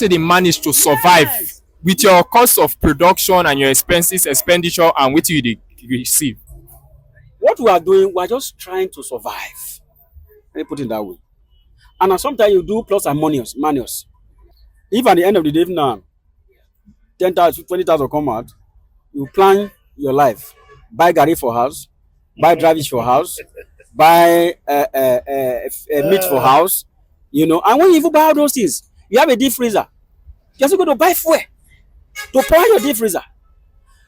Say they manage to survive with your cost of production and your expenditure and what you dey receive. What we are doing, we are just trying to survive. Let me put it that way. And sometimes you do plus and minus. If at the end of the day now, 10,000, 20,000 come out, you plan your life. Buy garri for house, buy drivers for house, buy meat for house, And when you even buy all those things, you have a deep freezer. You're still going to buy fuel to power your deep freezer.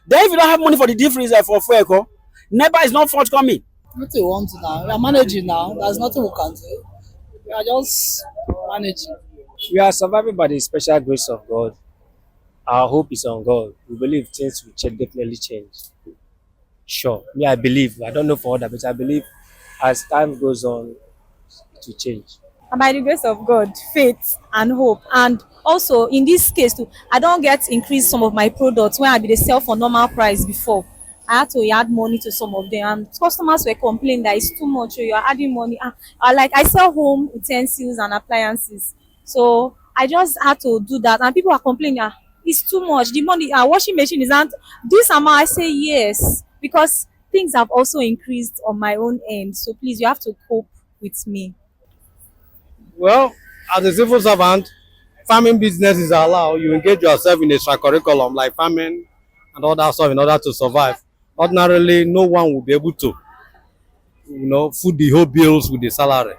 Then if you don't have money for the deep freezer for fuel, NEPA is not forthcoming. Nothing we want to now. We are managing now. There's nothing we can do. We are just managing. We are surviving by the special grace of God. Our hope is on God. We believe things will definitely change. Sure. Me, I believe. I don't know for other, but I believe as time goes on, it will change. And by the grace of God, faith and hope. And also in this case too, I don't get increase some of my products when I be dey sell for normal price before. I had to add money to some of them, and customers were complaining that it's too much. You are adding money. Like I sell home utensils and appliances, so I just had to do that. And people are complaining, it's too much. The money, washing machine is not this amount. I say yes, because things have also increased on my own end. So please, you have to cope with me. Well, as a civil servant, farming business is allowed. You engage yourself in a curriculum like farming and all that stuff in order to survive. Ordinarily, no one will be able to, foot the whole bills with the salary.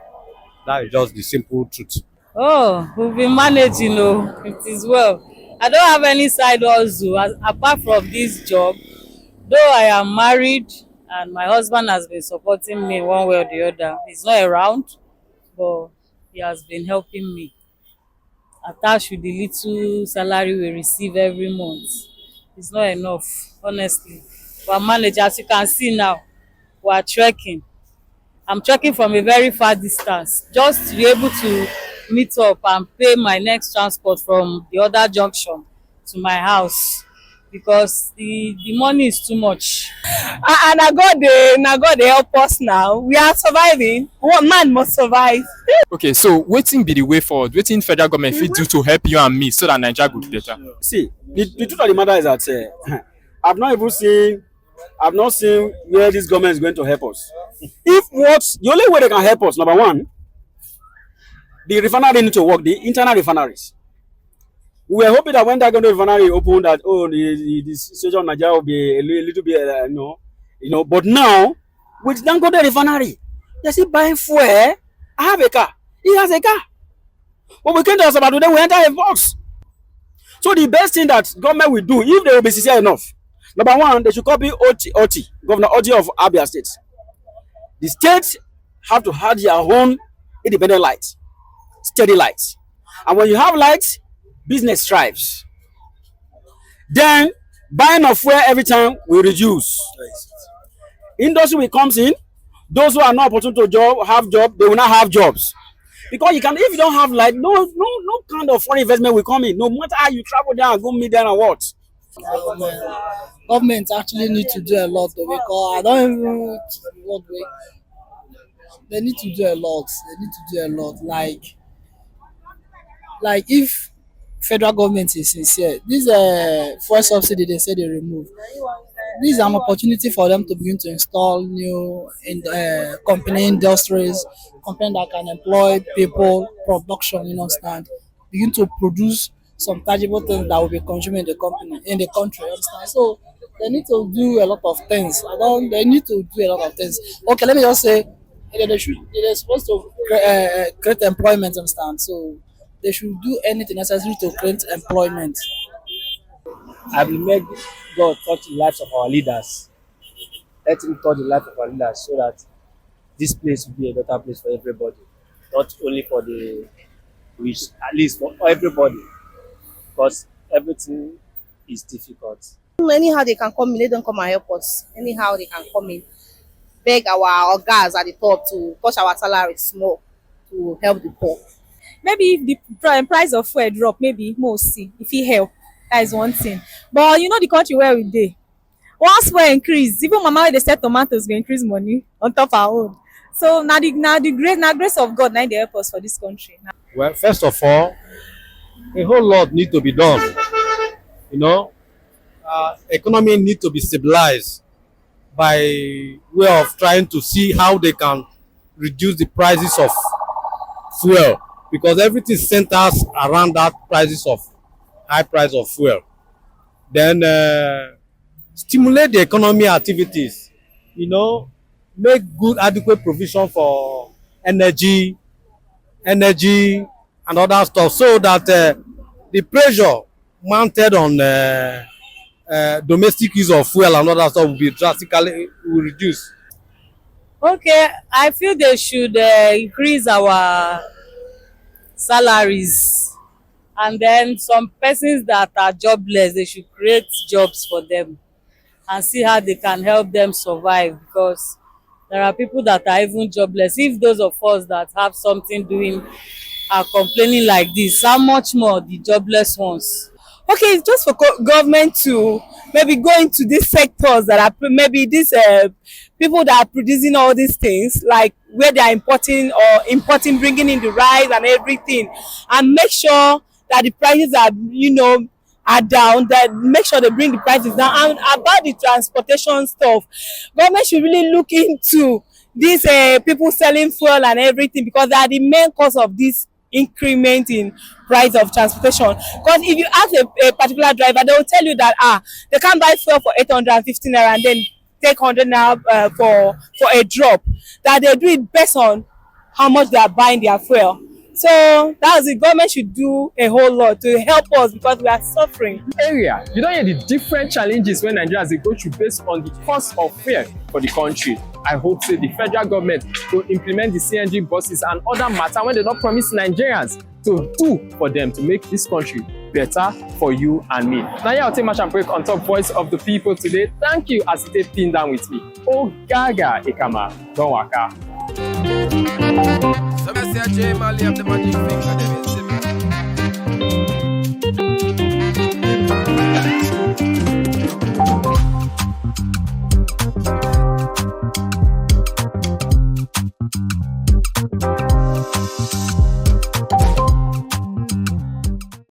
That is just the simple truth. Oh, we've been managing, it is well. I don't have any side hustle apart from this job. Though I am married and my husband has been supporting me one way or the other. He's not around, but he has been helping me. Attached with the little salary we receive every month, it's not enough, honestly. But manage, as you can see now, we are trekking. I'm trekking from a very far distance just to be able to meet up and pay my next transport from the other junction to my house, because the money is too much. And na God dey help us now. We are surviving. One man must survive. Okay, so wetin be the way forward? Wetin federal government fit do to help you and me so that Nigeria go better? See, the truth of the matter is that I've not seen where this government is going to help us. The only way they can help us, number one, the refinery need to work, the internal refineries. We were hoping that when that refinery opened, that the situation of Nigeria will be a little bit, But now, with Dangote refinery, they still buying fuel. I have a car. He has a car. But we came to us about today, we enter a box. So the best thing that government will do, if they will be sincere enough, number one, they should copy OT, Governor Oti of Abia State. The states have to have their own independent light, steady light. And when you have light, business thrives. Then buying of fuel every time will reduce. Industry will comes in. Those who are not opportunity to have job, they will not have jobs. Because if you don't have light, no kind of foreign investment will come in. No matter how you travel down and go meet there and what. Government actually need to do a lot though, because I don't even what way. They need to do a lot. They need to do a lot. Like if federal government is sincere, this fuel subsidy they say they remove. This is an opportunity for them to begin to install new company industries, company that can employ people, production, understand, begin to produce some tangible things that will be consumed in the country, understand. So they need to do a lot of things. They need to do a lot of things. Okay, let me just say they're supposed to create employment, understand. So they should do anything necessary to create employment. I will make God touch the lives of our leaders. Let him touch the life of our leaders so that this place will be a better place for everybody. Not only for the rich, at least for everybody. Because everything is difficult. Anyhow they can come in, let them come and help us. Anyhow they can come in. Beg our guys at the top to touch our salary small to help the poor. Maybe if the price of fuel drop, maybe more see if he help. That is one thing. But the country where we dey, once fuel increase, even mama wey dey sell tomatoes go increase money on top our own. So na the grace of God na dey help us for this country. Well, first of all, a whole lot need to be done. You know, economy need to be stabilized by way of trying to see how they can reduce the prices of fuel, because everything centers around that prices of high price of fuel. Then stimulate the economy activities, you know, make good adequate provision for energy and other stuff, so that the pressure mounted on domestic use of fuel and other stuff will be drastically reduce. Okay, I feel they should increase our salaries, and then some persons that are jobless, they should create jobs for them and see how they can help them survive, because there are people that are even jobless. If those of us that have something doing are complaining like this, how much more the jobless ones? Okay, it's just for government to maybe go into these sectors that are maybe these people that are producing all these things, like where they are importing, bringing in the rice and everything, and make sure that the prices are, are down. That make sure they bring the prices down. And about the transportation stuff, government should really look into these people selling fuel and everything, because they are the main cause of this increment in price of transportation. Because if you ask a particular driver, they will tell you that they can't buy fuel for 850 naira and then take 100 naira for a drop. That they do it based on how much they are buying their fuel. So that's the government should do a whole lot to help us, because we are suffering. Area, you don't hear the different challenges when Nigerians they go through based on the cost of fare for the country. I hope say the federal government will implement the CNG buses and other matter when they don't promise Nigerians to do for them to make this country better for you and me. Now yeah, I'll take much and break on top voice of the people today. Thank you as you take pin down with me. Oh Gaga Ekama, don't waka. So I say, J Mali, I'm the magic finger.